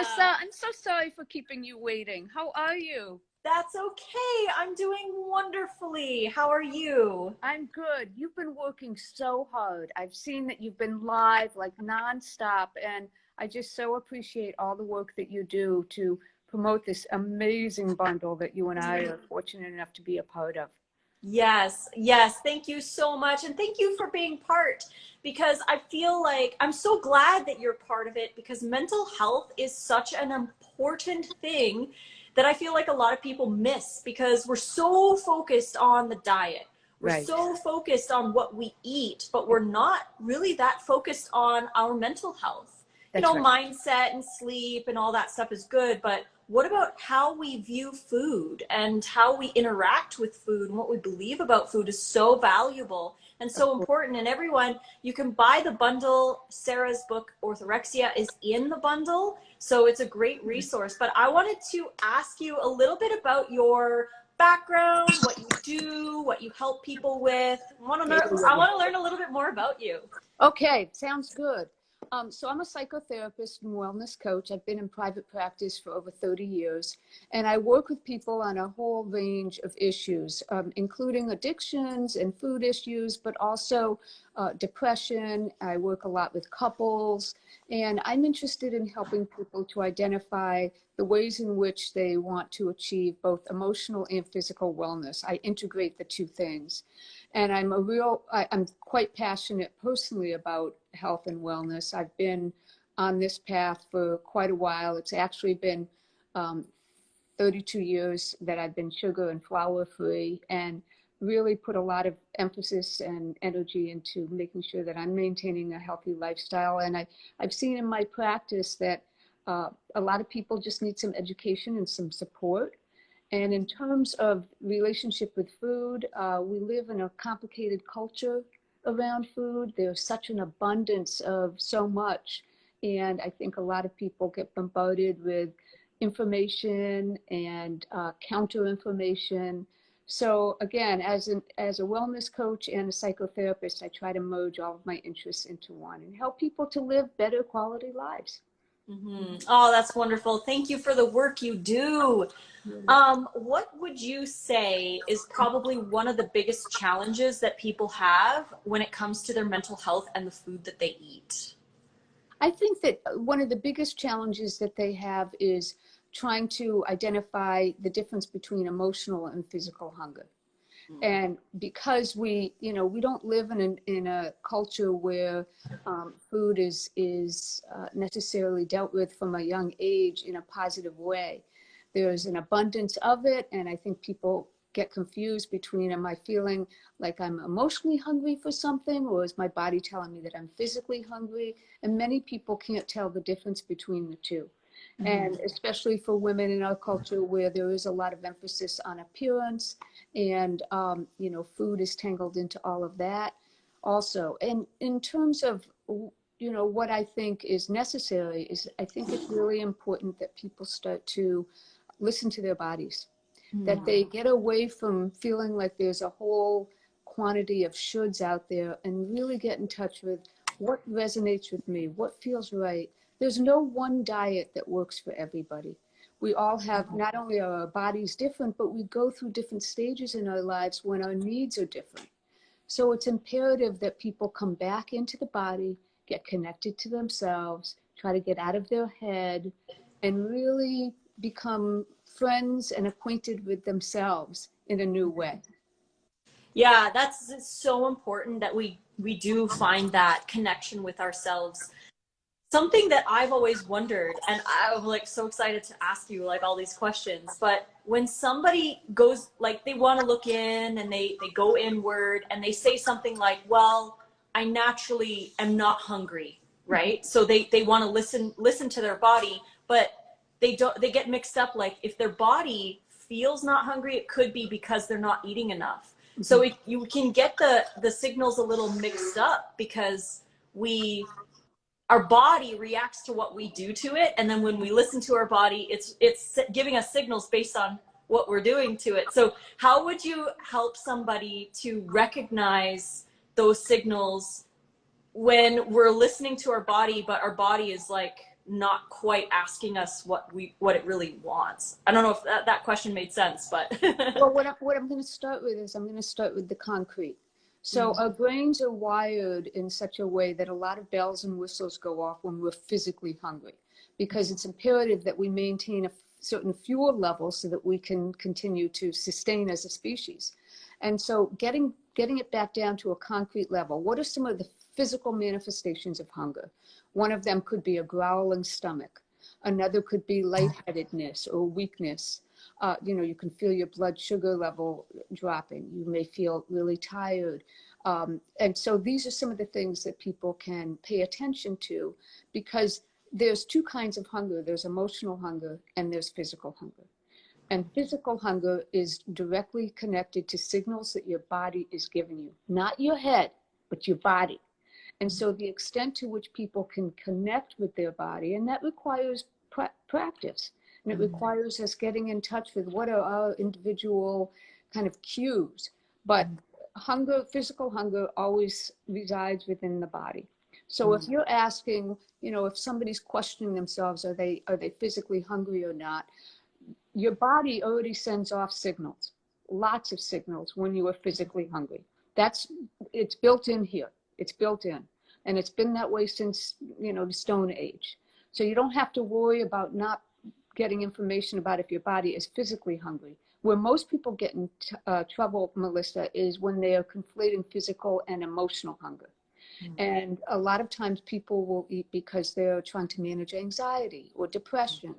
Lissa. I'm so sorry for keeping you waiting. How are you? That's okay. I'm doing wonderfully. How are you? I'm good. You've been working so hard. I've seen that you've been live like nonstop, and I just so appreciate all the work that you do to promote this amazing bundle that you and I are fortunate enough to be a part of. Yes, yes. Thank you so much. And thank you for being part because I feel like I'm so glad that you're part of it because mental health is such an important thing that I feel like a lot of people miss because we're so focused on the diet. We're Right. so focused on what we eat, but we're not really that focused on our mental health. That's right. Mindset and sleep and all that stuff is good, but what about how we view food and how we interact with food and what we believe about food is so valuable and so important. And everyone, you can buy the bundle. Sarah's book, Orthorexia, is in the bundle. So it's a great resource. But I wanted to ask you a little bit about your background, what you do, what you help people with. I want to learn a little bit more about you. Okay, sounds good. So I'm a psychotherapist and wellness coach. I've been in private practice for over 30 years, and I work with people on a whole range of issues, including addictions and food issues, but also depression. I work a lot with couples, and I'm interested in helping people to identify the ways in which they want to achieve both emotional and physical wellness. I integrate the two things. And I'm quite passionate personally about health and wellness. I've been on this path for quite a while. It's actually been 32 years that I've been sugar and flour free and really put a lot of emphasis and energy into making sure that I'm maintaining a healthy lifestyle. And I've seen in my practice that a lot of people just need some education and some support. And in terms of relationship with food, we live in a complicated culture around food. There's such an abundance of so much. And I think a lot of people get bombarded with information and counter information. So again, as a wellness coach and a psychotherapist, I try to merge all of my interests into one and help people to live better quality lives. Mm-hmm. Oh, that's wonderful. Thank you for the work you do. What would you say is probably one of the biggest challenges that people have when it comes to their mental health and the food that they eat? I think that one of the biggest challenges that they have is trying to identify the difference between emotional and physical hunger. And because we don't live in a culture where food is necessarily dealt with from a young age in a positive way. There's an abundance of it, and I think people get confused between, am I feeling like I'm emotionally hungry for something, or is my body telling me that I'm physically hungry? And many people can't tell the difference between the two. Mm-hmm. And especially for women in our culture where there is a lot of emphasis on appearance and, food is tangled into all of that also. And in terms of, what I think is necessary is I think it's really important that people start to listen to their bodies, that they get away from feeling like there's a whole quantity of shoulds out there and really get in touch with what resonates with me, what feels right. There's no one diet that works for everybody. We all have, not only are our bodies different, but we go through different stages in our lives when our needs are different. So it's imperative that people come back into the body, get connected to themselves, try to get out of their head, and really become friends and acquainted with themselves in a new way. Yeah, that's so important that we do find that connection with ourselves. Something that I've always wondered, and I'm like so excited to ask you like all these questions, but when somebody goes, like they want to look in and they go inward and they say something like, well, I naturally am not hungry, right? So they want to listen to their body, but they get mixed up. Like if their body feels not hungry, it could be because they're not eating enough. Mm-hmm. So you can get the signals a little mixed up because our body reacts to what we do to it. And then when we listen to our body, it's giving us signals based on what we're doing to it. So how would you help somebody to recognize those signals when we're listening to our body, but our body is like not quite asking us what it really wants. I don't know if that question made sense, but Well, what I'm going to start with is I'm going to start with the concrete. So our brains are wired in such a way that a lot of bells and whistles go off when we're physically hungry, because it's imperative that we maintain a certain fuel level so that we can continue to sustain as a species. And so getting it back down to a concrete level, what are some of the physical manifestations of hunger? One of them could be a growling stomach. Another could be lightheadedness or weakness. You can feel your blood sugar level dropping. You may feel really tired. And so these are some of the things that people can pay attention to, because there's two kinds of hunger. There's emotional hunger and there's physical hunger. And physical hunger is directly connected to signals that your body is giving you, not your head, but your body. And so the extent to which people can connect with their body, and that requires practice. And it requires us getting in touch with what are our individual kind of cues. But hunger, physical hunger, always resides within the body. So if you're asking, if somebody's questioning themselves, are they physically hungry or not? Your body already sends off signals, lots of signals when you are physically hungry. It's built in here. It's built in. And it's been that way since, the Stone Age. So you don't have to worry about not getting information about if your body is physically hungry. Where most people get in trouble, Melissa, is when they are conflating physical and emotional hunger. And a lot of times people will eat because they're trying to manage anxiety or depression,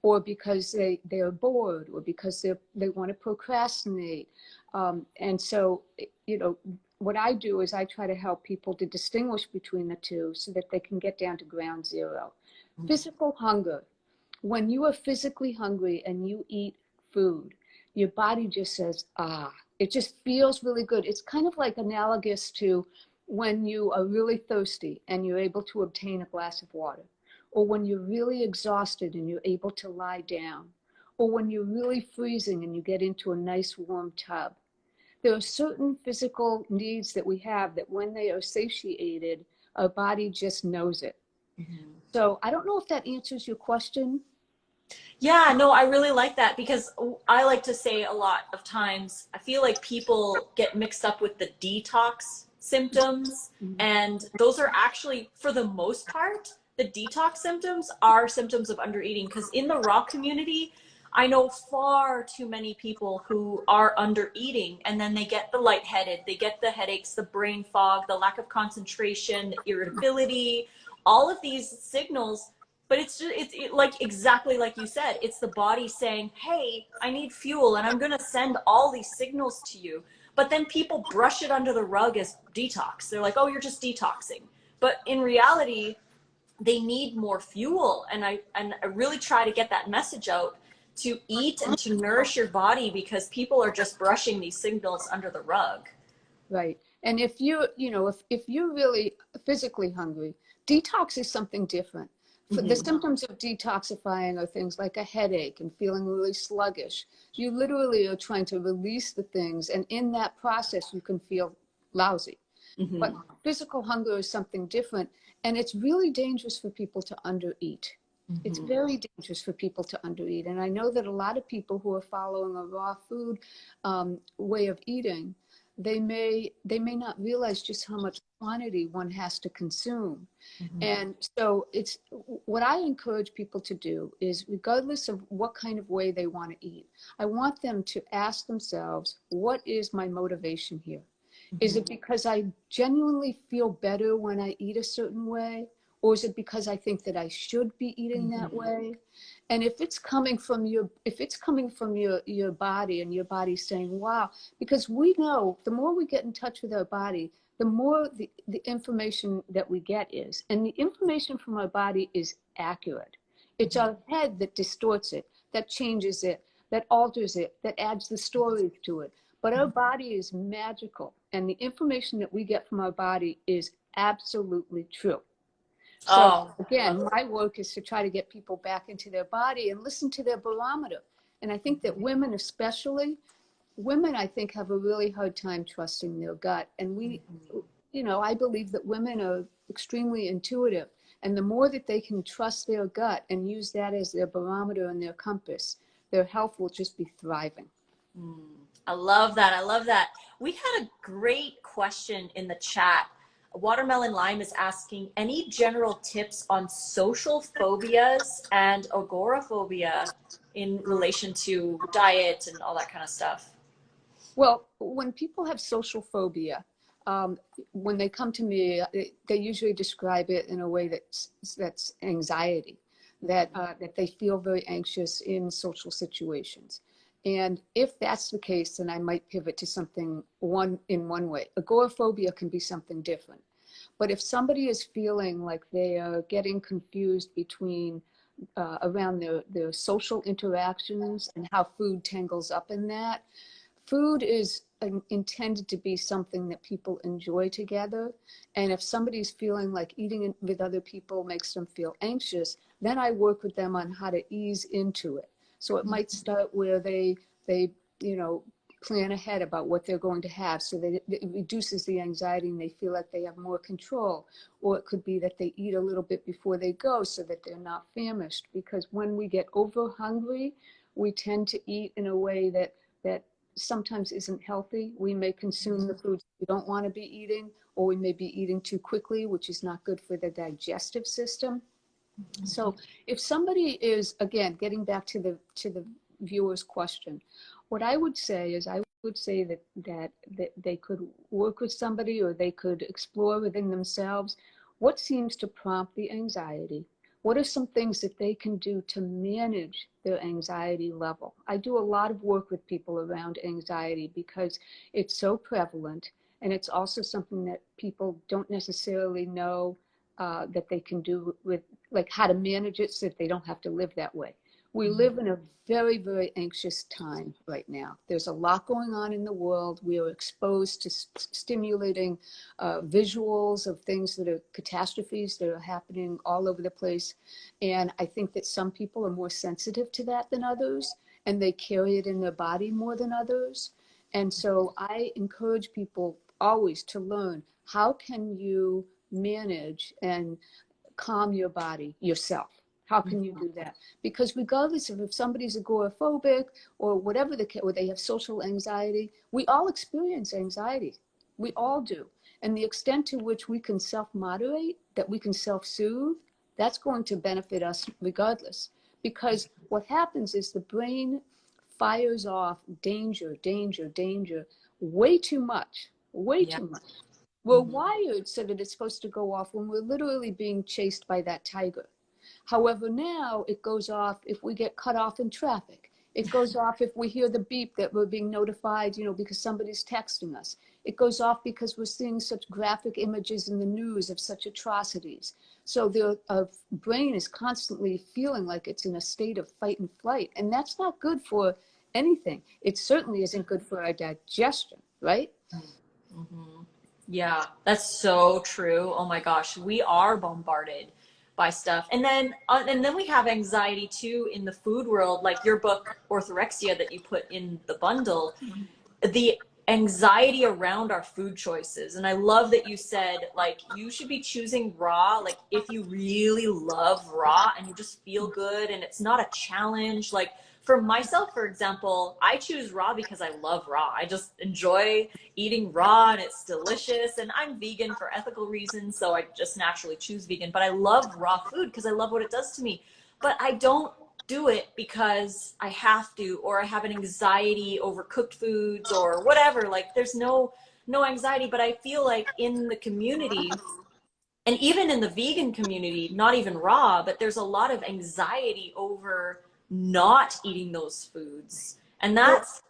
or because they're bored, or because they want to procrastinate. And so, what I do is I try to help people to distinguish between the two so that they can get down to ground zero. Physical hunger. When you are physically hungry and you eat food, your body just says, it just feels really good. It's kind of like analogous to when you are really thirsty and you're able to obtain a glass of water, or when you're really exhausted and you're able to lie down, or when you're really freezing and you get into a nice warm tub. There are certain physical needs that we have that when they are satiated, our body just knows it. So I don't know if that answers your question. Yeah, no, I really like that, because I like to say a lot of times, I feel like people get mixed up with the detox symptoms. And those are actually, for the most part, the detox symptoms are symptoms of undereating. Because in the raw community, I know far too many people who are undereating, and then they get the lightheaded, they get the headaches, the brain fog, the lack of concentration, the irritability, all of these signals. But it's just, like exactly like you said, it's the body saying, hey, I need fuel, and I'm going to send all these signals to you. But then people brush it under the rug as detox. They're like, oh, you're just detoxing. But in reality, they need more fuel. And I really try to get that message out, to eat and to nourish your body, because people are just brushing these signals under the rug. Right. And if you're really physically hungry, detox is something different. The symptoms of detoxifying are things like a headache and feeling really sluggish. You literally are trying to release the things, and in that process, you can feel lousy. But physical hunger is something different, and it's really dangerous for people to undereat. It's very dangerous for people to undereat. And I know that a lot of people who are following a raw food way of eating, they may not realize just how much quantity one has to consume. And so it's what I encourage people to do is, regardless of what kind of way they want to eat, I want them to ask themselves, what is my motivation here? Is it because I genuinely feel better when I eat a certain way? Or is it because I think that I should be eating that way? And if it's coming from your body, and your body saying, wow, because we know the more we get in touch with our body, the more the information that we get is. And the information from our body is accurate. It's our head that distorts it, that changes it, that alters it, that adds the stories to it. But our body is magical. And the information that we get from our body is absolutely true. So again, my work is to try to get people back into their body and listen to their barometer. And I think that women especially, I think, have a really hard time trusting their gut. And I believe that women are extremely intuitive. And the more that they can trust their gut and use that as their barometer and their compass, their health will just be thriving. I love that. I love that. We had a great question in the chat. Watermelon Lime is asking, any general tips on social phobias and agoraphobia in relation to diet and all that kind of stuff? Well, when people have social phobia, when they come to me, they usually describe it in a way that's anxiety, that they feel very anxious in social situations. And if that's the case, then I might pivot to something one way. Agoraphobia can be something different. But if somebody is feeling like they are getting confused between around their social interactions and how food tangles up in that, food is intended to be something that people enjoy together. And if somebody's feeling like eating with other people makes them feel anxious, then I work with them on how to ease into it. So it might start where they plan ahead about what they're going to have so that it reduces the anxiety and they feel like they have more control. Or it could be that they eat a little bit before they go so that they're not famished. Because when we get over hungry, we tend to eat in a way that sometimes isn't healthy. We may consume the foods we don't want to be eating, or we may be eating too quickly, which is not good for the digestive system. So if somebody is, again, getting back to the viewer's question, what I would say is I would say that they could work with somebody, or they could explore within themselves what seems to prompt the anxiety. What are some things that they can do to manage their anxiety level? I do a lot of work with people around anxiety because it's so prevalent, and it's also something that people don't necessarily know that they can do with, like, how to manage it so that they don't have to live that way. We live in a very, very anxious time right now. There's a lot going on in the world. We are exposed to stimulating visuals of things that are catastrophes that are happening all over the place. And I think that some people are more sensitive to that than others, and they carry it in their body more than others. And so I encourage people always to learn, how can you manage and calm your body yourself? How can you do that? Because regardless of if somebody's agoraphobic or whatever or they have social anxiety, we all experience anxiety. We all do. And the extent to which we can self-moderate, that we can self-soothe, that's going to benefit us regardless. Because what happens is the brain fires off danger, danger, danger, way too much, way too much. We're wired so that it's supposed to go off when we're literally being chased by that tiger. However, now it goes off if we get cut off in traffic. It goes off if we hear the beep that we're being notified, because somebody's texting us. It goes off because we're seeing such graphic images in the news of such atrocities. So the brain is constantly feeling like it's in a state of fight and flight. And that's not good for anything. It certainly isn't good for our digestion, right? Mm-hmm. Yeah, that's so true. Oh my gosh, we are bombarded by stuff. And then we have anxiety too in the food world, like your book Orthorexia that you put in the bundle. The anxiety around our food choices. And I love that you said, like, you should be choosing raw, like if you really love raw and you just feel good and it's not a challenge. Like for myself, for example, I choose raw because I love raw. I just enjoy eating raw and it's delicious. And I'm vegan for ethical reasons, so I just naturally choose vegan. But I love raw food because I love what it does to me. But I don't do it because I have to, or I have an anxiety over cooked foods or whatever. Like there's no anxiety, but I feel like in the community, and even in the vegan community, not even raw, but there's a lot of anxiety over not eating those foods. And that's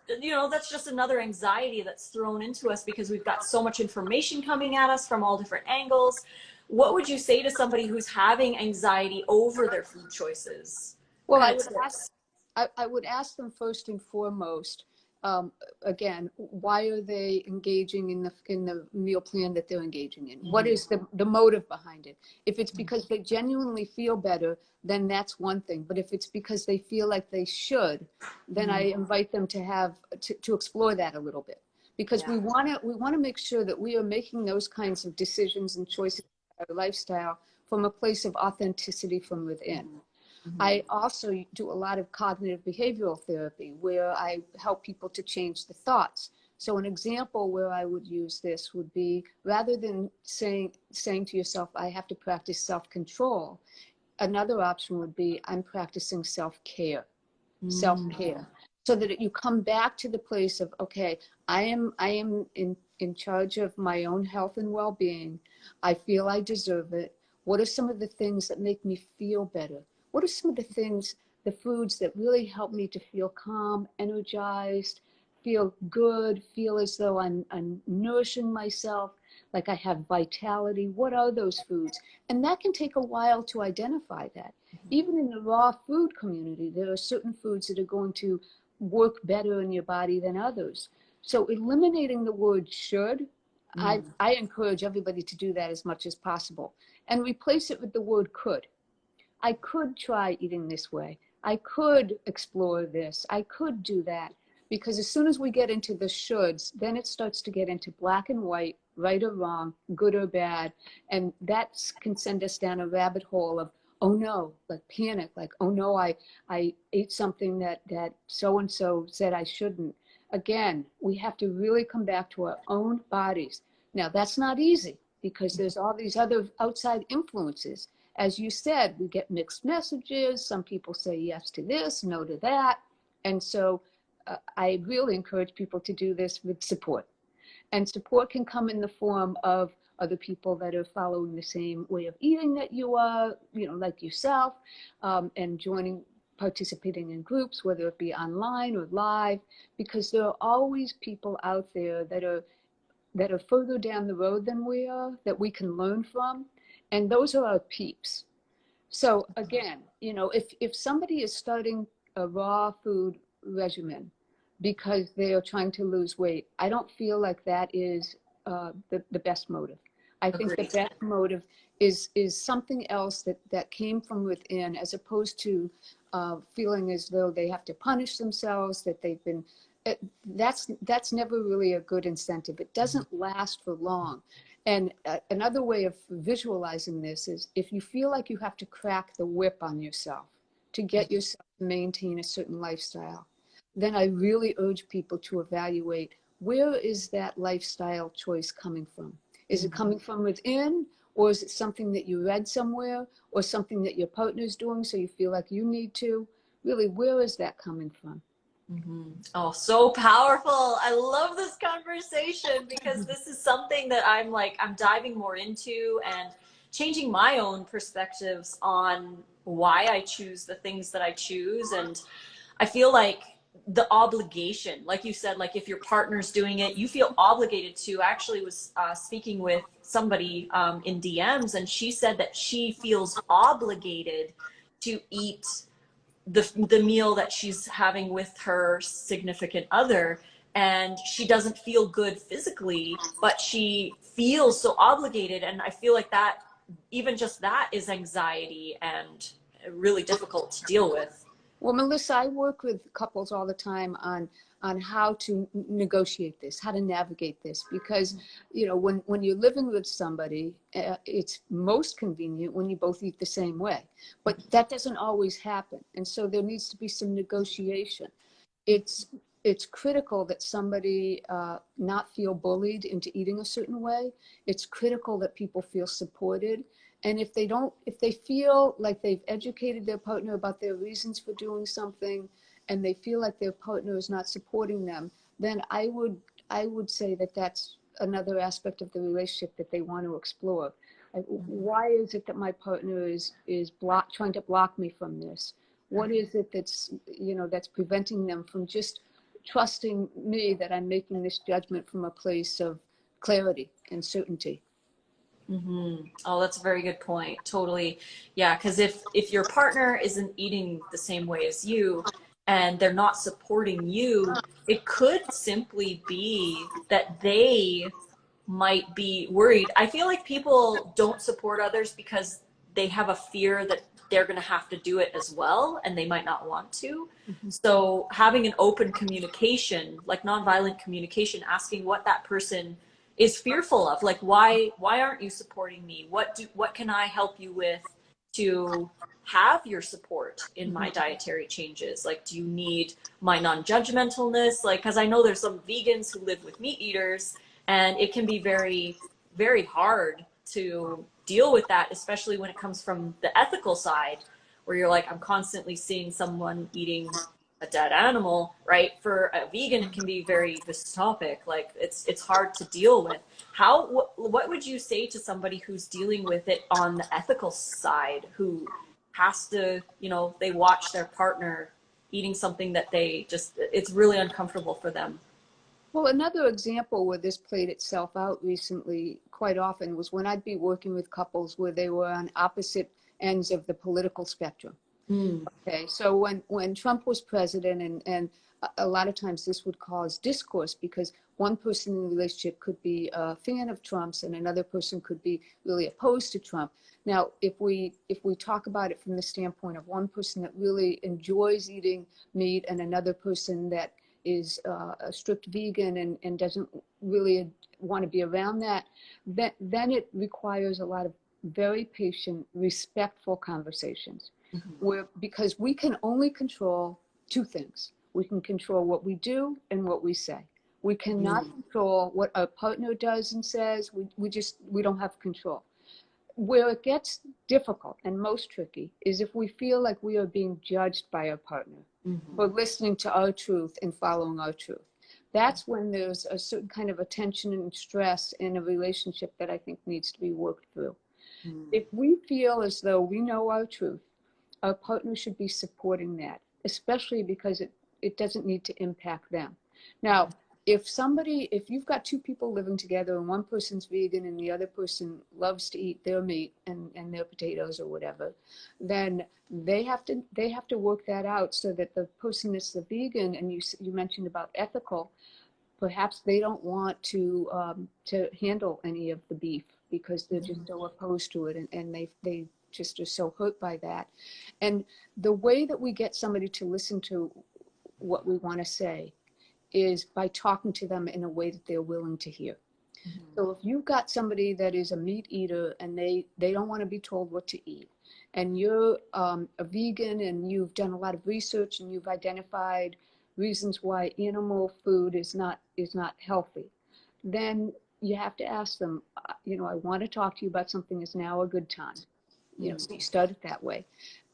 just another anxiety that's thrown into us because we've got so much information coming at us from all different angles. What would you say to somebody who's having anxiety over their food choices? Well, I would ask them first and foremost, again, why are they engaging in the meal plan that they're engaging in? What is the motive behind it? If it's because they genuinely feel better, then that's one thing. But if it's because they feel like they should, then I invite them to explore that a little bit, because we want to make sure that we are making those kinds of decisions and choices in our lifestyle from a place of authenticity from within. Mm-hmm. I also do a lot of cognitive behavioral therapy where I help people to change the thoughts. So an example where I would use this would be, rather than saying to yourself, I have to practice self-control, another option would be, I'm practicing self-care, self-care. So that you come back to the place of, okay, I am in charge of my own health and well-being. I feel I deserve it. What are some of the things that make me feel better? What are some of the things, the foods that really help me to feel calm, energized, feel good, feel as though I'm nourishing myself, like I have vitality? What are those foods? And that can take a while to identify that. Even in the raw food community, there are certain foods that are going to work better in your body than others. So eliminating the word should, I encourage everybody to do that as much as possible, and replace it with the word could. I could try eating this way. I could explore this. I could do that. Because as soon as we get into the shoulds, then it starts to get into black and white, right or wrong, good or bad. And that can send us down a rabbit hole of, oh no, like panic, like, oh no, I ate something that so-and-so said I shouldn't. Again, we have to really come back to our own bodies. Now, that's not easy because there's all these other outside influences. As you said, we get mixed messages. Some people say yes to this, no to that. And so I really encourage people to do this with support. And support can come in the form of other people that are following the same way of eating that you are, like yourself, and participating in groups, whether it be online or live, because there are always people out there that are further down the road than we are, that we can learn from. And those are our peeps. So again, if somebody is starting a raw food regimen because they are trying to lose weight, I don't feel like that is the best motive. I think the best motive is something else that came from within, as opposed to feeling as though they have to punish themselves, that they've been, that's never really a good incentive. It doesn't last for long. And another way of visualizing this is, if you feel like you have to crack the whip on yourself to get yourself to maintain a certain lifestyle, then I really urge people to evaluate, where is that lifestyle choice coming from? Is it coming from within, or is it something that you read somewhere, or something that your partner's doing so you feel like you need to? Really, where is that coming from? Oh, so powerful. I love this conversation because this is something that I'm diving more into and changing my own perspectives on why I choose the things that I choose. And I feel like the obligation, like you said, like if your partner's doing it, you feel obligated to. I actually was speaking with somebody in DMs, and she said that she feels obligated to eat the meal that she's having with her significant other, and she doesn't feel good physically, but she feels so obligated. And I feel like that, even just that, is anxiety and really difficult to deal with. Well, Melissa, I work with couples all the time on how to negotiate this, how to navigate this, because when you're living with somebody, it's most convenient when you both eat the same way, but that doesn't always happen, and so there needs to be some negotiation. It's critical that somebody not feel bullied into eating a certain way. It's critical that people feel supported. And if they feel like they've educated their partner about their reasons for doing something, and they feel like their partner is not supporting them, then I would say that that's another aspect of the relationship that they want to explore. Like, why is it that my partner is trying to block me from this? What is it that's preventing them from just trusting me that I'm making this judgment from a place of clarity and certainty? Oh, that's a very good point. Totally. Yeah, because if your partner isn't eating the same way as you and they're not supporting you, it could simply be that they might be worried. I feel like people don't support others because they have a fear that they're going to have to do it as well, and they might not want to. So having an open communication, like nonviolent communication, asking what that person is fearful of. Like, why aren't you supporting me? What can I help you with to have your support in my dietary changes? Like, do you need my non-judgmentalness? Like, because I know there's some vegans who live with meat eaters, and it can be very, very hard to deal with that, especially when it comes from the ethical side, where you're like, I'm constantly seeing someone eating a dead animal, right? For a vegan, it can be very dystopic. Like, it's hard to deal with. What would you say to somebody who's dealing with it on the ethical side, who has to, you know, they watch their partner eating something that they just, it's really uncomfortable for them? Well, another example where this played itself out recently quite often was when I'd be working with couples where they were on opposite ends of the political spectrum. Mm. Okay, so when Trump was president, and a lot of times this would cause discourse because one person in the relationship could be a fan of Trump's and another person could be really opposed to Trump. Now, if we talk about it from the standpoint of one person that really enjoys eating meat and another person that is a strict vegan and doesn't really want to be around that, then it requires a lot of very patient, respectful conversations. Mm-hmm. Because we can only control two things. We can control what we do and what we say. We cannot control what our partner does and says. We don't have control. Where it gets difficult and most tricky is if we feel like we are being judged by our partner for listening to our truth and following our truth. That's when there's a certain kind of a tension and stress in a relationship that I think needs to be worked through. If we feel as though we know our truth, our partner should be supporting that, especially because it doesn't need to impact them. Now, if you've got two people living together and one person's vegan and the other person loves to eat their meat and their potatoes or whatever, then they have to work that out so that the person that's the vegan, and you mentioned about ethical, perhaps they don't want to handle any of the beef because they're just so opposed to it, and they just are so hurt by that. And the way that we get somebody to listen to what we want to say is by talking to them in a way that they're willing to hear. So if you've got somebody that is a meat eater and they don't want to be told what to eat, and you're a vegan and you've done a lot of research and you've identified reasons why animal food is not healthy, then you have to ask them, I want to talk to you about something. Is now a good time? So you start it that way.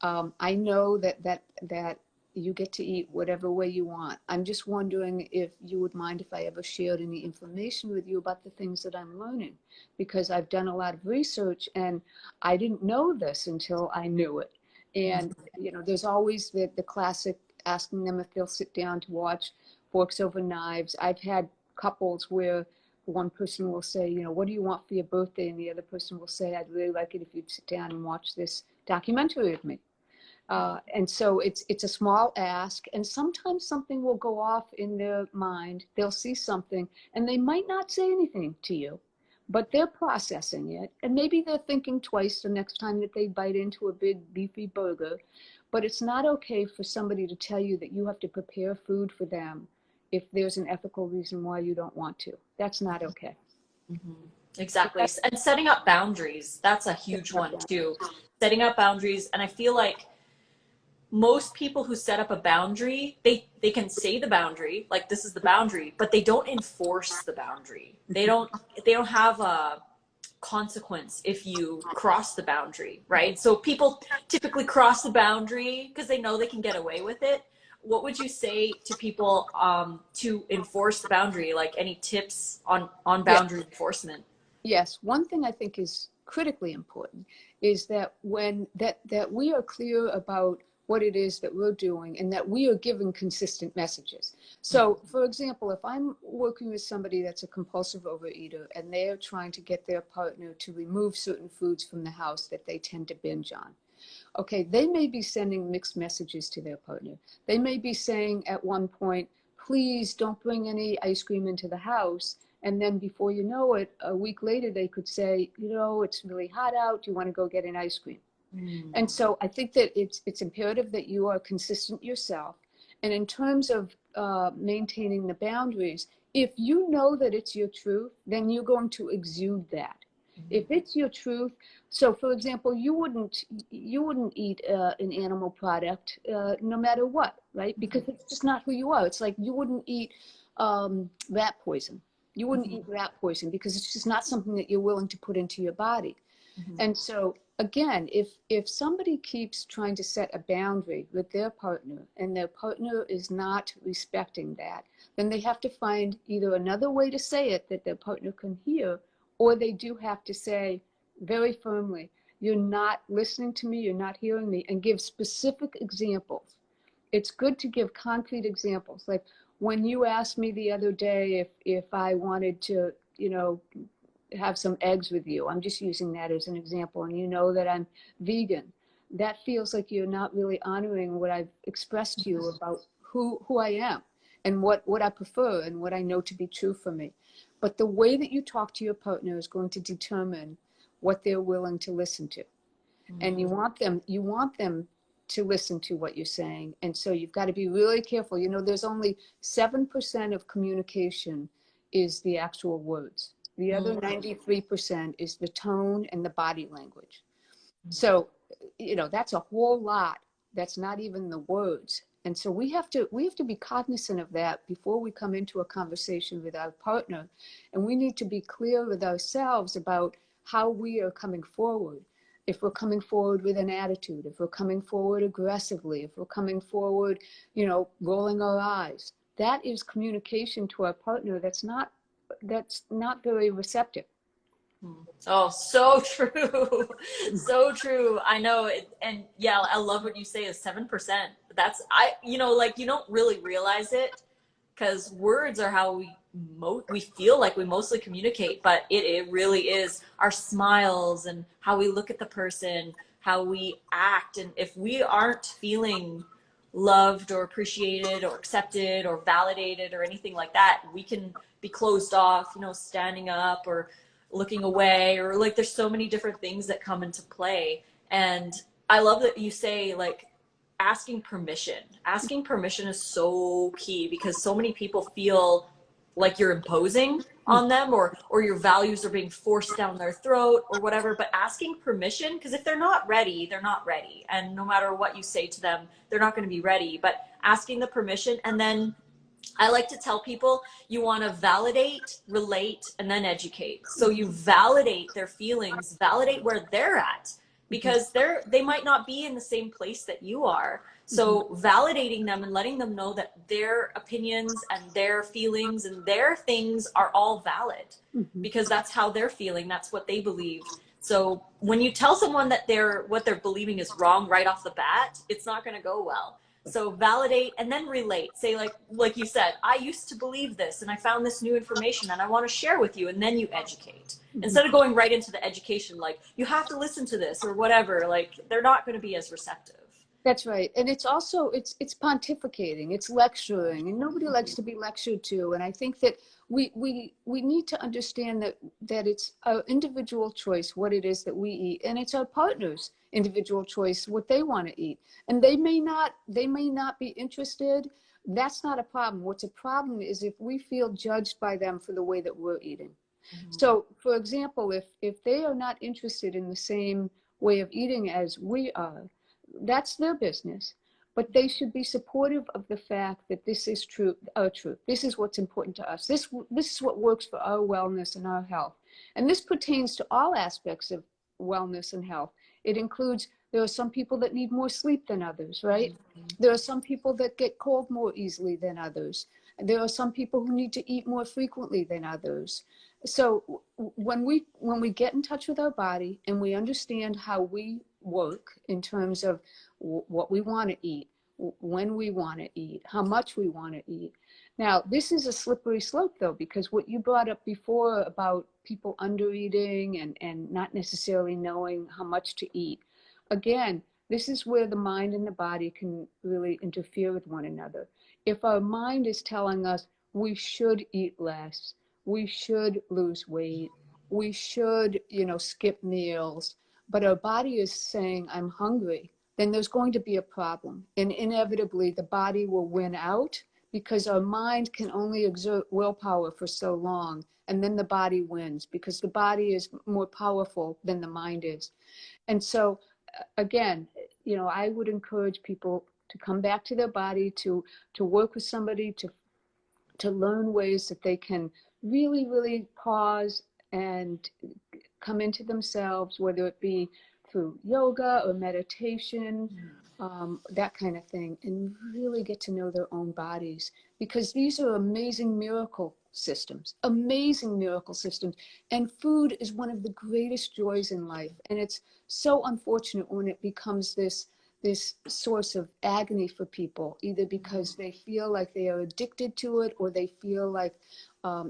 I know that you get to eat whatever way you want. I'm just wondering if you would mind if I ever shared any information with you about the things that I'm learning, because I've done a lot of research and I didn't know this until I knew it. And, there's always the classic asking them if they'll sit down to watch Forks Over Knives. I've had couples where one person will say, what do you want for your birthday? And the other person will say, I'd really like it if you'd sit down and watch this documentary with me. And so it's a small ask, and sometimes something will go off in their mind. They'll see something and they might not say anything to you, but they're processing it. And maybe they're thinking twice the next time that they bite into a big beefy burger. But it's not okay for somebody to tell you that you have to prepare food for them if there's an ethical reason why you don't want to. That's not okay. Exactly. And setting up boundaries, that's a huge one too. Setting up boundaries. And I feel like most people who set up a boundary, they can say the boundary, like this is the boundary, but they don't enforce the boundary. They don't have a consequence if you cross the boundary, right? So people typically cross the boundary because they know they can get away with it. What would you say to people to enforce the boundary? Like, any tips on boundary enforcement? Yes, one thing I think is critically important is that that we are clear about what it is that we're doing and that we are giving consistent messages. So, for example, if I'm working with somebody that's a compulsive overeater and they're trying to get their partner to remove certain foods from the house that they tend to binge on, okay, they may be sending mixed messages to their partner. They may be saying at one point, please don't bring any ice cream into the house. And then before you know it, a week later, they could say, it's really hot out. Do you want to go get an ice cream? And so I think that it's imperative that you are consistent yourself. And in terms of maintaining the boundaries, if you know that it's your truth, then you're going to exude that. If it's your truth, so for example, you wouldn't eat an animal product no matter what, right? Because it's just not who you are. It's like you wouldn't eat rat poison. You wouldn't eat rat poison because it's just not something that you're willing to put into your body. And so again, if somebody keeps trying to set a boundary with their partner and their partner is not respecting that, then they have to find either another way to say it that their partner can hear, or they do have to say very firmly, you're not listening to me, you're not hearing me, and give specific examples. It's good to give concrete examples. Like when you asked me the other day if I wanted to, have some eggs with you. I'm just using that as an example. And you know that I'm vegan. That feels like you're not really honoring what I've expressed to you about who I am and what I prefer and what I know to be true for me. But the way that you talk to your partner is going to determine what they're willing to listen to. And you want them to listen to what you're saying. And so you've got to be really careful. There's only 7% of communication is the actual words. The other 93% is the tone and the body language. So, that's a whole lot. That's not even the words. And so we have to be cognizant of that before we come into a conversation with our partner. And we need to be clear with ourselves about how we are coming forward. If we're coming forward with an attitude, if we're coming forward aggressively, if we're coming forward, rolling our eyes, that is communication to our partner that's not very receptive. Oh, so true. So true. I know it. And yeah, I love what you say is 7%. That's, you don't really realize it because words are how we feel like we mostly communicate, but it really is our smiles and how we look at the person, how we act. And if we aren't feeling loved or appreciated or accepted or validated or anything like that, we can be closed off, standing up or looking away, or like there's so many different things that come into play. And I love that you say like asking permission is so key, because so many people feel like you're imposing on them, or your values are being forced down their throat or whatever. But asking permission, because if they're not ready, they're not ready, and no matter what you say to them, they're not going to be ready. But asking the permission, and then I like to tell people you want to validate, relate, and then educate. So you validate their feelings, validate where they're at, because they might not be in the same place that you are. So validating them and letting them know that their opinions and their feelings and their things are all valid, because that's how they're feeling. That's what they believe. So when you tell someone that what they're believing is wrong right off the bat, it's not going to go well. So validate and then relate. Say like you said, I used to believe this and I found this new information and I want to share with you, and then you educate. Instead of going right into the education, like you have to listen to this or whatever, like they're not going to be as receptive. That's right. And it's also, it's pontificating, it's lecturing, and nobody likes to be lectured to. And I think that we need to understand that it's our individual choice what it is that we eat, and it's our partner's individual choice what they want to eat. And they may not be interested. That's not a problem. What's a problem is if we feel judged by them for the way that we're eating. So for example, if they are not interested in the same way of eating as we are, that's their business. But they should be supportive of the fact that this is true, our truth. This is what's important to us. This is what works for our wellness and our health. And this pertains to all aspects of wellness and health. It includes, there are some people that need more sleep than others, right? There are some people that get cold more easily than others. There are some people who need to eat more frequently than others. So when we get in touch with our body and we understand how we work in terms of what we want to eat, when we want to eat, how much we want to eat. Now, this is a slippery slope, though, because what you brought up before about people under eating and not necessarily knowing how much to eat. Again, this is where the mind and the body can really interfere with one another. If our mind is telling us we should eat less, we should lose weight, we should, skip meals, but our body is saying, I'm hungry, then there's going to be a problem. And inevitably, the body will win out because our mind can only exert willpower for so long, and then the body wins because the body is more powerful than the mind is. And so again, you know, I would encourage people to come back to their body, to work with somebody, to learn ways that they can really, really pause and come into themselves, whether it be through yoga or meditation, that kind of thing, and really get to know their own bodies, because these are amazing miracle systems, amazing miracle systems. And food is one of the greatest joys in life. And it's so unfortunate when it becomes this source of agony for people, either because they feel like they are addicted to it, or they feel like,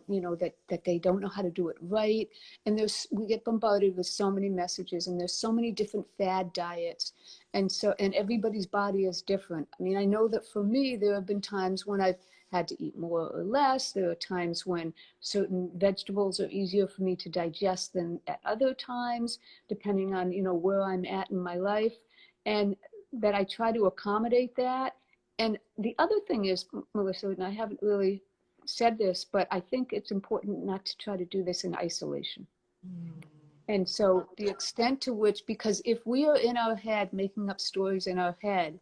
you know, that they don't know how to do it right. And we get bombarded with so many messages, and there's so many different fad diets. And everybody's body is different. I mean, I know that for me, there have been times when I've had to eat more or less. There are times when certain vegetables are easier for me to digest than at other times, depending on, you know, where I'm at in my life. And that I try to accommodate that. And the other thing is, Melissa, and I haven't really said this, but I think it's important not to try to do this in isolation. And so the extent to which, because if we are in our head, making up stories in our head,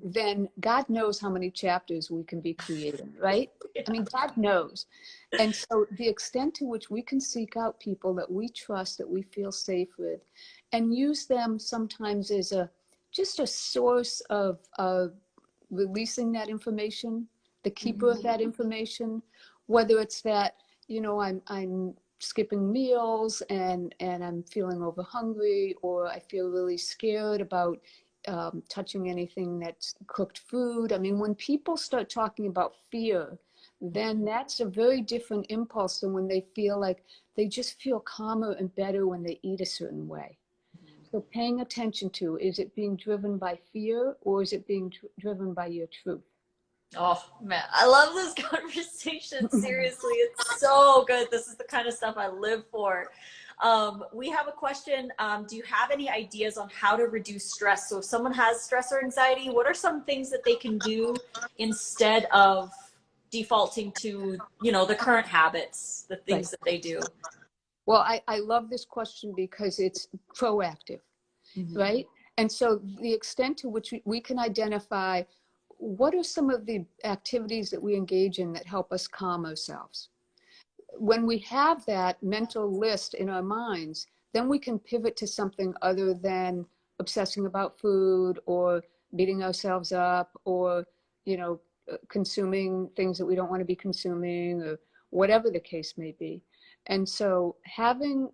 then God knows how many chapters we can be creating, right? I mean, God knows. And so the extent to which we can seek out people that we trust, that we feel safe with, and use them sometimes as just a source of releasing that information, the keeper of that information, whether it's that, you know, I'm skipping meals and I'm feeling over hungry, or I feel really scared about touching anything that's cooked food. I mean, when people start talking about fear, then that's a very different impulse than when they feel like they just feel calmer and better when they eat a certain way. So paying attention to, is it being driven by fear, or is it being driven by your truth? Oh man, I love this conversation. Seriously, it's so good. This is the kind of stuff I live for. We have a question. Do you have any ideas on how to reduce stress? So if someone has stress or anxiety, what are some things that they can do instead of defaulting to, you know, the current habits, the things that they do? Well, I love this question because it's proactive, right? And so the extent to which we can identify what are some of the activities that we engage in that help us calm ourselves. When we have that mental list in our minds, then we can pivot to something other than obsessing about food or beating ourselves up, or, you know, consuming things that we don't want to be consuming, or whatever the case may be. And so having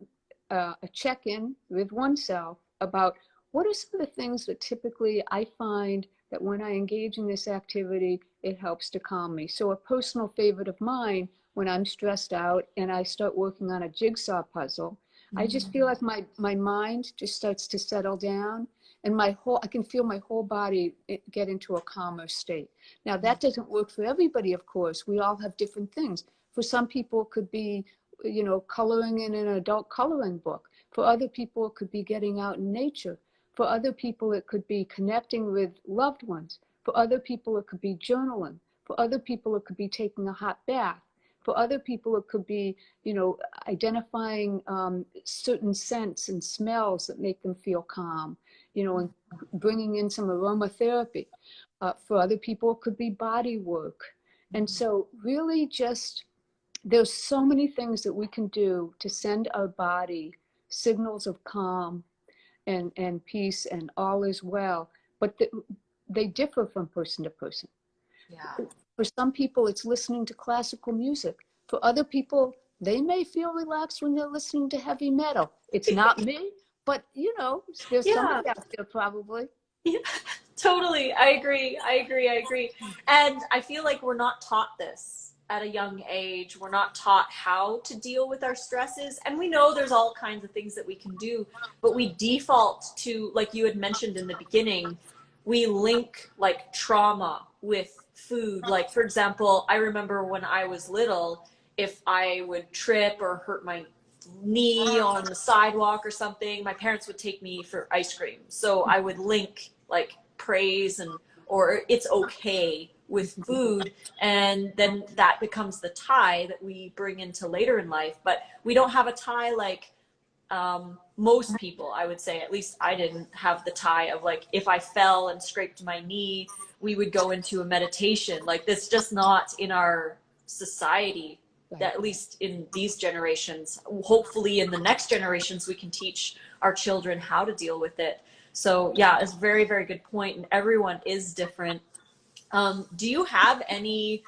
a check-in with oneself about what are some of the things that typically I find that when I engage in this activity, it helps to calm me. So a personal favorite of mine, when I'm stressed out and I start working on a jigsaw puzzle, I just feel like my mind just starts to settle down, and I can feel my whole body get into a calmer state. Now that doesn't work for everybody, of course. We all have different things. For some people it could be, you know, coloring in an adult coloring book. For other people it could be getting out in nature. For other people it could be connecting with loved ones. For other people it could be journaling. For other people it could be taking a hot bath. For other people it could be, you know, identifying certain scents and smells that make them feel calm, you know, and bringing in some aromatherapy. For other people it could be body work. And so really just, there's so many things that we can do to send our body signals of calm and peace and all is well, but they differ from person to person. Yeah. For some people, it's listening to classical music. For other people, they may feel relaxed when they're listening to heavy metal. It's not me, but you know, there's somebody out there probably. Yeah, totally. I agree. And I feel like we're not taught this at a young age. We're not taught how to deal with our stresses. And we know there's all kinds of things that we can do, but we default to, like you had mentioned in the beginning, we link like trauma with food. Like, for example, I remember when I was little, if I would trip or hurt my knee on the sidewalk or something, my parents would take me for ice cream. So I would link like praise and or it's okay with food, and then that becomes the tie that we bring into later in life. But we don't have a tie like most people, I would say. At least I didn't have the tie of like, if I fell and scraped my knee, we would go into a meditation. Like, that's just not in our society, that at least in these generations. Hopefully in the next generations we can teach our children how to deal with it. So yeah, it's a very, very good point, and everyone is different. Do you have any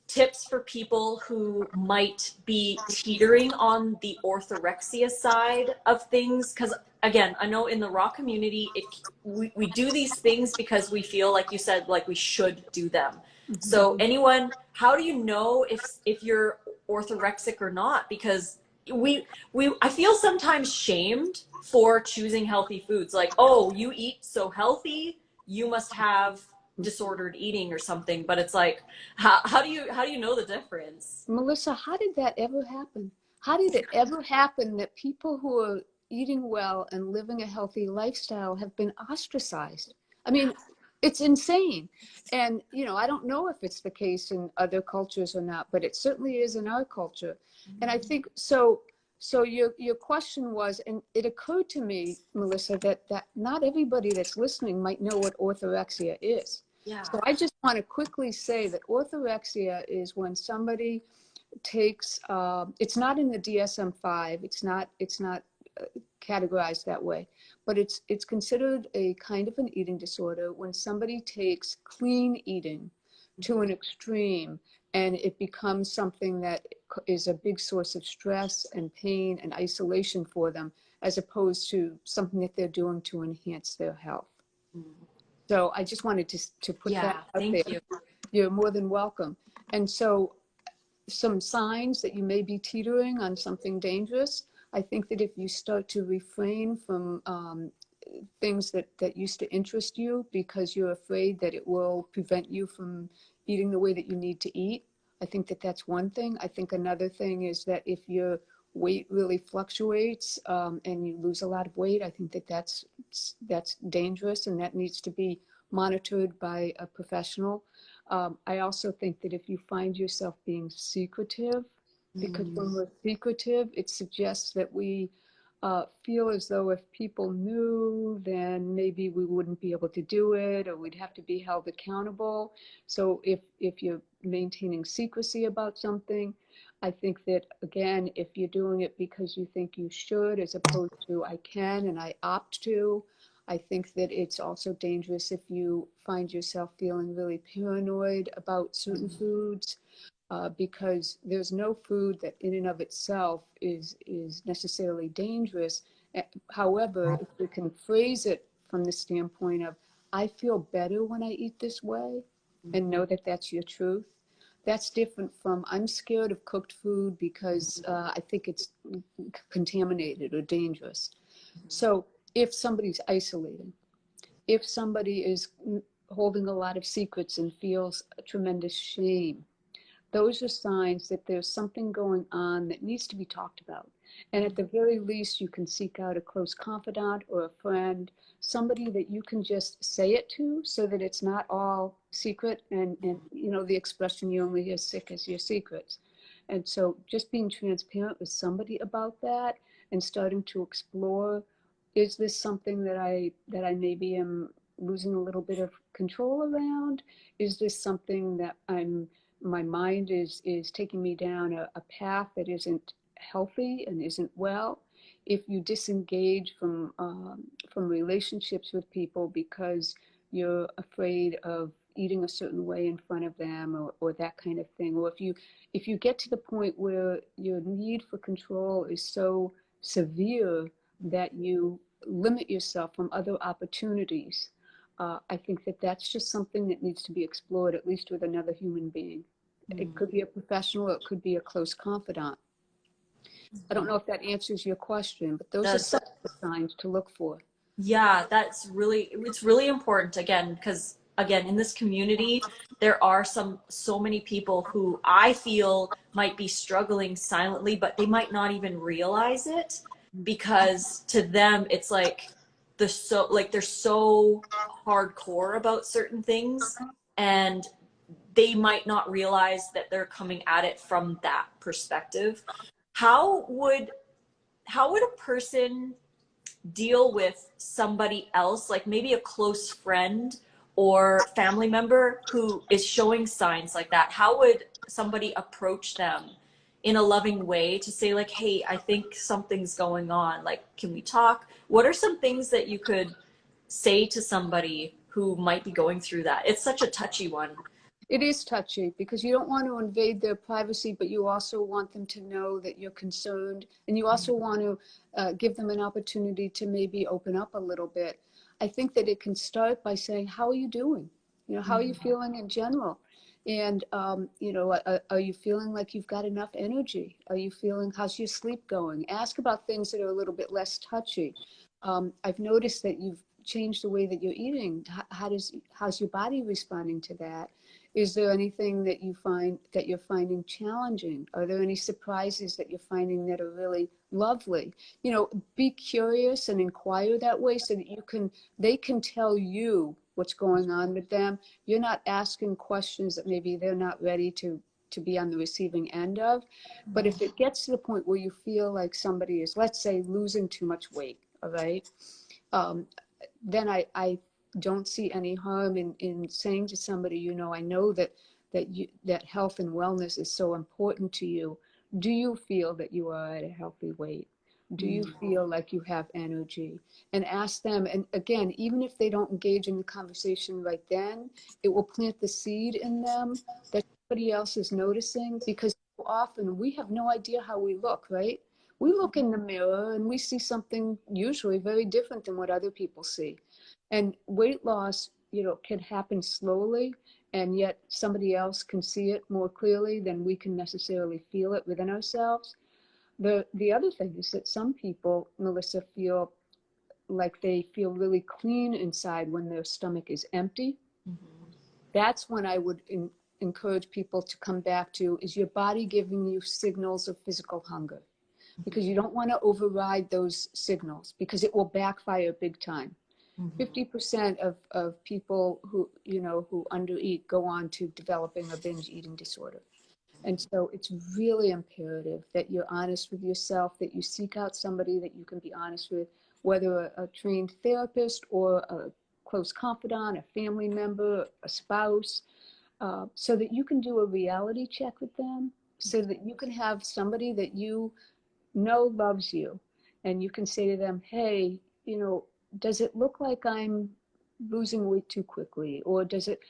tips for people who might be teetering on the orthorexia side of things? Because again, I know in the raw community, we do these things because we feel, like you said, like we should do them. So anyone, how do you know if you're orthorexic or not? Because I feel sometimes shamed for choosing healthy foods. Like, oh, you eat so healthy, you must have disordered eating or something. But it's like, how do you know the difference? Melissa, how did that ever happen? How did it ever happen that people who are eating well and living a healthy lifestyle have been ostracized? I mean, it's insane. And, you know, I don't know if it's the case in other cultures or not, but it certainly is in our culture. And I think so. So your question was, and it occurred to me, Melissa, that not everybody that's listening might know what orthorexia is. Yeah. So I just want to quickly say that orthorexia is when somebody takes, it's not in the DSM-5, it's not categorized that way, but it's considered a kind of an eating disorder when somebody takes clean eating to an extreme, and it becomes something that is a big source of stress and pain and isolation for them, as opposed to something that they're doing to enhance their health. So I just wanted to put that out there. Thank you. You're more than welcome. And so some signs that you may be teetering on something dangerous. I think that if you start to refrain from things that used to interest you because you're afraid that it will prevent you from eating the way that you need to eat, I think that that's one thing. I think another thing is that if your weight really fluctuates and you lose a lot of weight, I think that that's dangerous, and that needs to be monitored by a professional. I also think that if you find yourself being secretive, because when we're secretive, it suggests that we feel as though if people knew, then maybe we wouldn't be able to do it, or we'd have to be held accountable. So if you're maintaining secrecy about something, I think that, again, if you're doing it because you think you should, as opposed to I can and I opt to, I think that it's also dangerous if you find yourself feeling really paranoid about certain foods, because there's no food that in and of itself is necessarily dangerous. However, if we can phrase it from the standpoint of, I feel better when I eat this way, and know that that's your truth, that's different from, I'm scared of cooked food because I think it's contaminated or dangerous. So if somebody's isolating, if somebody is holding a lot of secrets and feels a tremendous shame, those are signs that there's something going on that needs to be talked about. And at the very least, you can seek out a close confidant or a friend, somebody that you can just say it to, so that it's not all secret, and you know, the expression, you only as sick as your secrets. And so just being transparent with somebody about that and starting to explore, is this something that I maybe am losing a little bit of control around? Is this something that my mind is taking me down a path that isn't healthy and isn't well? If you disengage from relationships with people because you're afraid of eating a certain way in front of them, or that kind of thing, or if you get to the point where your need for control is so severe that you limit yourself from other opportunities, I think that that's just something that needs to be explored, at least with another human being. It could be a professional, it could be a close confidant. I don't know if that answers your question, but those are some of the signs to look for. Yeah, it's really important, again, because again, in this community, there are so many people who I feel might be struggling silently, but they might not even realize it, because to them, it's like, they're so hardcore about certain things, and they might not realize that they're coming at it from that perspective. How would a person deal with somebody else, like maybe a close friend or family member who is showing signs like that? How would somebody approach them in a loving way to say like, hey, I think something's going on, like, can we talk? What are some things that you could say to somebody who might be going through that? It's such a touchy one. It is touchy because you don't want to invade their privacy, but you also want them to know that you're concerned, and you also want to give them an opportunity to maybe open up a little bit. I think that it can start by saying, how are you doing? You know, how are you feeling in general? And, you know, are you feeling like you've got enough energy? Are you feeling, how's your sleep going? Ask about things that are a little bit less touchy. I've noticed that you've changed the way that you're eating. How's your body responding to that? Is there anything that you find that you're finding challenging? Are there any surprises that you're finding that are really lovely? You know, be curious and inquire that way so that they can tell you what's going on with them. You're not asking questions that maybe they're not ready to be on the receiving end of. But if it gets to the point where you feel like somebody is, let's say, losing too much weight, all right, then I don't see any harm in saying to somebody, you know, I know that health and wellness is so important to you. Do you feel that you are at a healthy weight? Do you feel like you have energy? And ask them, and again, even if they don't engage in the conversation right then, it will plant the seed in them that somebody else is noticing, because so often we have no idea how we look, right? We look in the mirror and we see something usually very different than what other people see. And weight loss, you know, can happen slowly, and yet somebody else can see it more clearly than we can necessarily feel it within ourselves. The other thing is that some people, Melissa, feel like they feel really clean inside when their stomach is empty. That's when I would encourage people to come back to, is your body giving you signals of physical hunger? Because you don't want to override those signals, because it will backfire big time. 50% of people who, you know, who undereat go on to developing a binge eating disorder. And so it's really imperative that you're honest with yourself, that you seek out somebody that you can be honest with, whether a trained therapist or a close confidant, a family member, a spouse, so that you can do a reality check with them, so that you can have somebody that you know loves you, and you can say to them, hey, you know, does it look like I'm losing weight too quickly? Or does it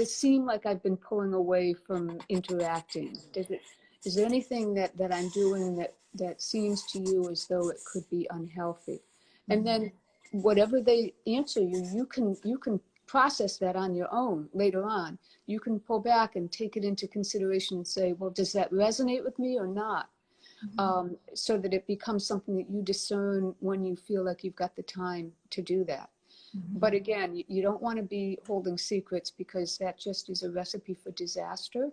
seem like I've been pulling away from interacting? Is there anything that I'm doing that seems to you as though it could be unhealthy? And then whatever they answer you, you can process that on your own later on. You can pull back and take it into consideration and say, well, does that resonate with me or not? So that it becomes something that you discern when you feel like you've got the time to do that. But again, you don't want to be holding secrets, because that just is a recipe for disaster.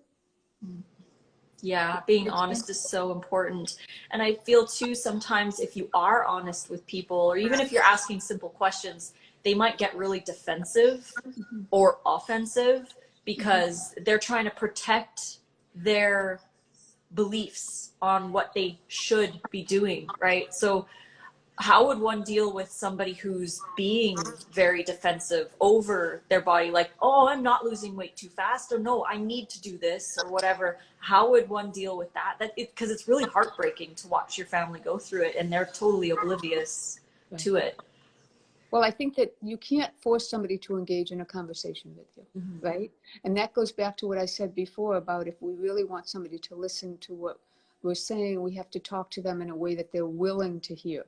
Yeah, being honest is so important. And I feel too, sometimes if you are honest with people, or even if you're asking simple questions, they might get really defensive or offensive because they're trying to protect their beliefs on what they should be doing, right? So how would one deal with somebody who's being very defensive over their body, like, oh, I'm not losing weight too fast, or no, I need to do this, or whatever? How would one deal with that? Because it's really heartbreaking to watch your family go through it and they're totally oblivious to it. Well, I think that you can't force somebody to engage in a conversation with you, right? And that goes back to what I said before about, if we really want somebody to listen to what we're saying, we have to talk to them in a way that they're willing to hear.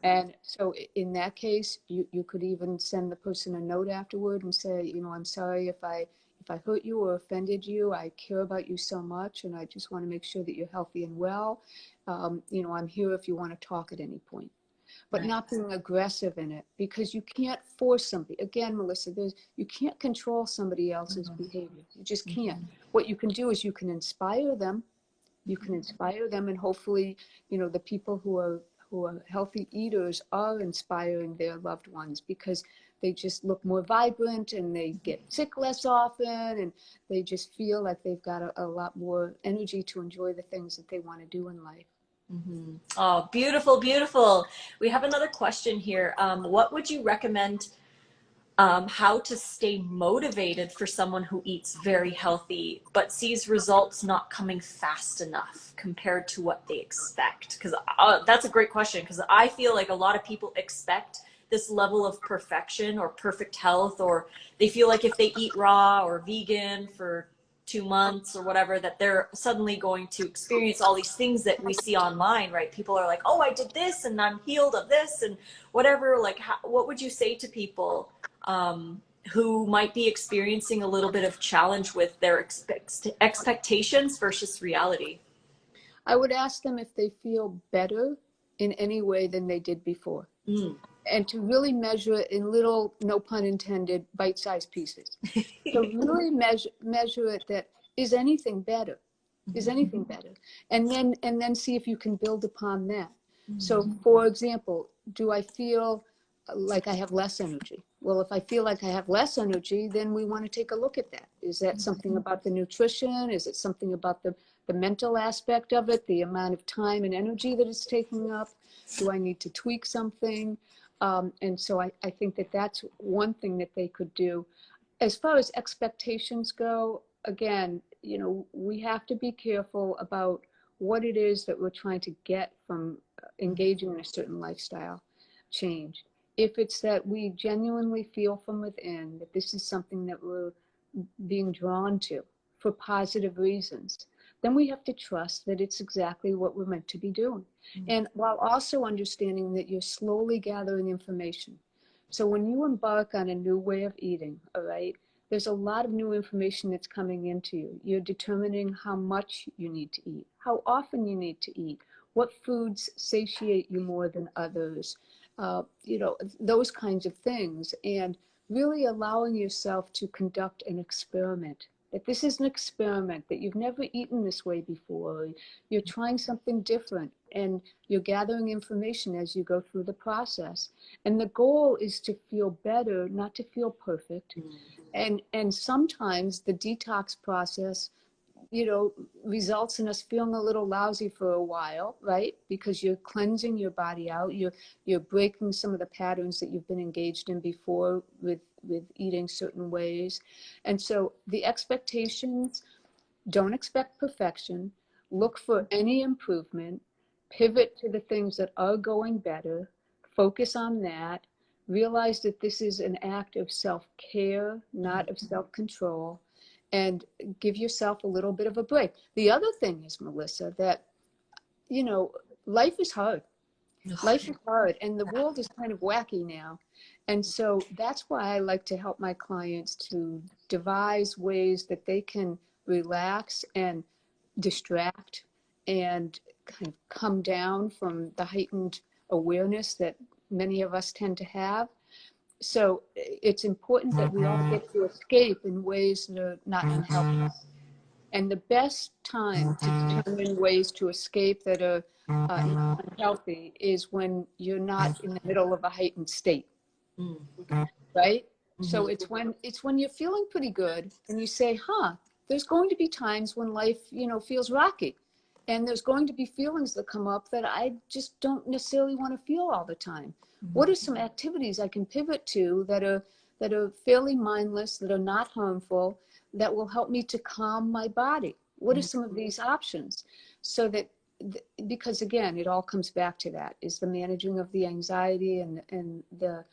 And so in that case, you could even send the person a note afterward and say, you know, I'm sorry if I hurt you or offended you. I care about you so much, and I just want to make sure that you're healthy and well. You know, I'm here if you want to talk at any point. But not being aggressive in it, because you can't force somebody. Again, Melissa, you can't control somebody else's behavior. You just can't. What you can do is you can inspire them. You can inspire them, and hopefully, you know, the people who are who are healthy eaters are inspiring their loved ones because they just look more vibrant and they get sick less often, and they just feel like they've got a lot more energy to enjoy the things that they want to do in life. Mm-hmm. Oh, beautiful, beautiful. We have another question here. What would you recommend how to stay motivated for someone who eats very healthy but sees results not coming fast enough compared to what they expect? Because that's a great question, because I feel like a lot of people expect this level of perfection or perfect health, or they feel like if they eat raw or vegan for 2 months or whatever, that they're suddenly going to experience all these things that we see online, right? People are like, oh, I did this and I'm healed of this and whatever. Like, what would you say to people who might be experiencing a little bit of challenge with their expectations versus reality? I would ask them if they feel better in any way than they did before. Mm. And to really measure it in little, no pun intended, bite-sized pieces. So really measure it that, is anything better? Is anything better? And then see if you can build upon that. So for example, do I feel like I have less energy? Well, if I feel like I have less energy, then we want to take a look at that. Is that something about the nutrition? Is it something about the mental aspect of it, the amount of time and energy that it's taking up? Do I need to tweak something? And so I think that that's one thing that they could do. As far as expectations go, again, you know, we have to be careful about what it is that we're trying to get from engaging in a certain lifestyle change. If it's that we genuinely feel from within that this is something that we're being drawn to for positive reasons, then we have to trust that it's exactly what we're meant to be doing. And while also understanding that you're slowly gathering information. So when you embark on a new way of eating, all right, there's a lot of new information that's coming into you. You're determining how much you need to eat, how often you need to eat, what foods satiate you more than others, you know, those kinds of things. And really allowing yourself to conduct an experiment. That this is an experiment, that you've never eaten this way before. You're trying something different, and you're gathering information as you go through the process. And the goal is to feel better, not to feel perfect. And sometimes the detox process, you know, results in us feeling a little lousy for a while, right? Because you're cleansing your body out. You're breaking some of the patterns that you've been engaged in before with eating certain ways. And so the expectations, don't expect perfection. Look for any improvement. Pivot to the things that are going better. Focus on that. Realize that this is an act of self-care, not of self-control. And give yourself a little bit of a break. The other thing is, Melissa, that, you know, life is hard. Life is hard, and the world is kind of wacky now. And so that's why I like to help my clients to devise ways that they can relax and distract and kind of come down from the heightened awareness that many of us tend to have. So it's important that we all get to escape in ways that are not unhealthy. And the best time to determine ways to escape that are not unhealthy is when you're not in the middle of a heightened state, right? So it's when you're feeling pretty good and you say, there's going to be times when life, you know, feels rocky. And there's going to be feelings that come up that I just don't necessarily want to feel all the time. What are some activities I can pivot to that are fairly mindless, that are not harmful, that will help me to calm my body? What are some of these options? So that, because again, it all comes back to that, is the managing of the anxiety and the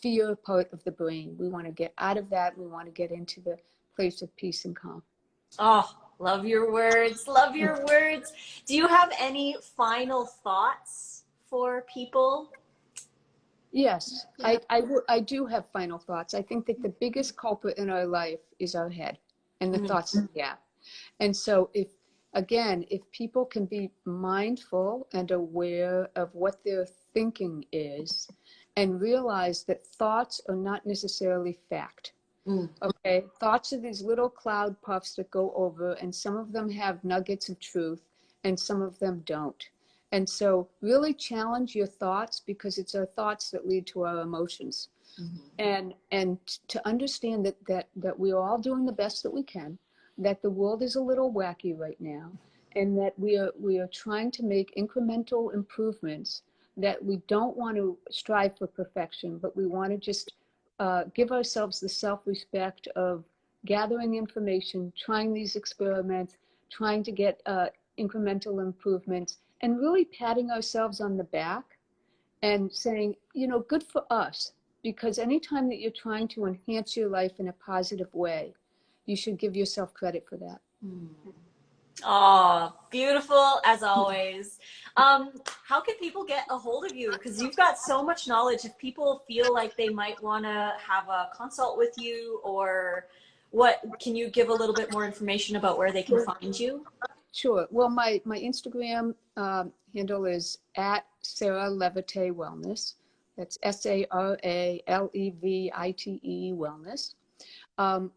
fear part of the brain. We want to get out of that. We want to get into the place of peace and calm. Oh, love your words. Love your words. Do you have any final thoughts for people? Yes, I do have final thoughts. I think that the biggest culprit in our life is our head and the thoughts that we have. And so if people can be mindful and aware of what their thinking is and realize that thoughts are not necessarily fact. Okay, thoughts are these little cloud puffs that go over, and some of them have nuggets of truth and some of them don't. And so really challenge your thoughts, because it's our thoughts that lead to our emotions. And to understand that we're all doing the best that we can, that the world is a little wacky right now, and that we are trying to make incremental improvements, that we don't want to strive for perfection, but we want to just give ourselves the self-respect of gathering information, trying these experiments, trying to get incremental improvements, and really patting ourselves on the back and saying, you know, good for us. Because anytime that you're trying to enhance your life in a positive way, you should give yourself credit for that. Oh, beautiful as always. How can people get a hold of you? Because you've got so much knowledge. If people feel like they might want to have a consult with you, or what, can you give a little bit more information about where they can find you? Sure. Well, my Instagram handle is at Sara Levite Wellness. That's SaraLevite Wellness.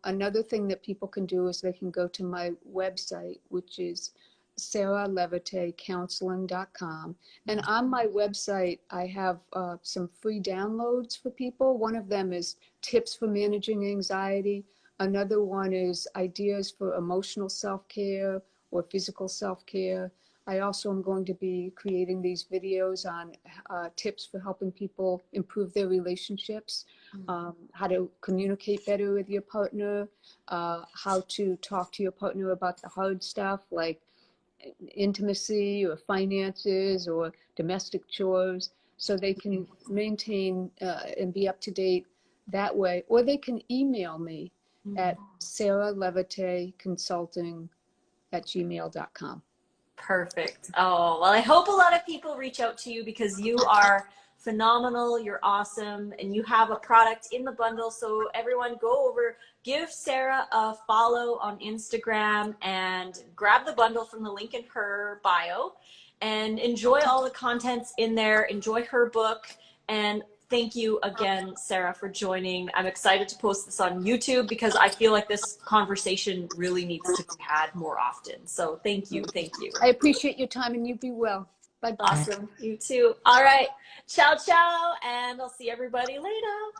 Another thing that people can do is they can go to my website, which is saralevitecounseling.com. And on my website, I have some free downloads for people. One of them is tips for managing anxiety. Another one is ideas for emotional self-care or physical self-care. I also am going to be creating these videos on tips for helping people improve their relationships, how to communicate better with your partner, how to talk to your partner about the hard stuff like intimacy or finances or domestic chores, so they can maintain and be up to date that way. Or they can email me at saraleviteconsulting@gmail.com. Perfect. Oh, well, I hope a lot of people reach out to you because you are phenomenal. You're awesome. And you have a product in the bundle. So everyone go over, give Sara a follow on Instagram and grab the bundle from the link in her bio and enjoy all the contents in there. Enjoy her book. And thank you again, Sara, for joining. I'm excited to post this on YouTube because I feel like this conversation really needs to be had more often. So thank you. Thank you. I appreciate your time, and you be well. Bye-bye. Awesome. You too. All right. Ciao, ciao. And I'll see everybody later.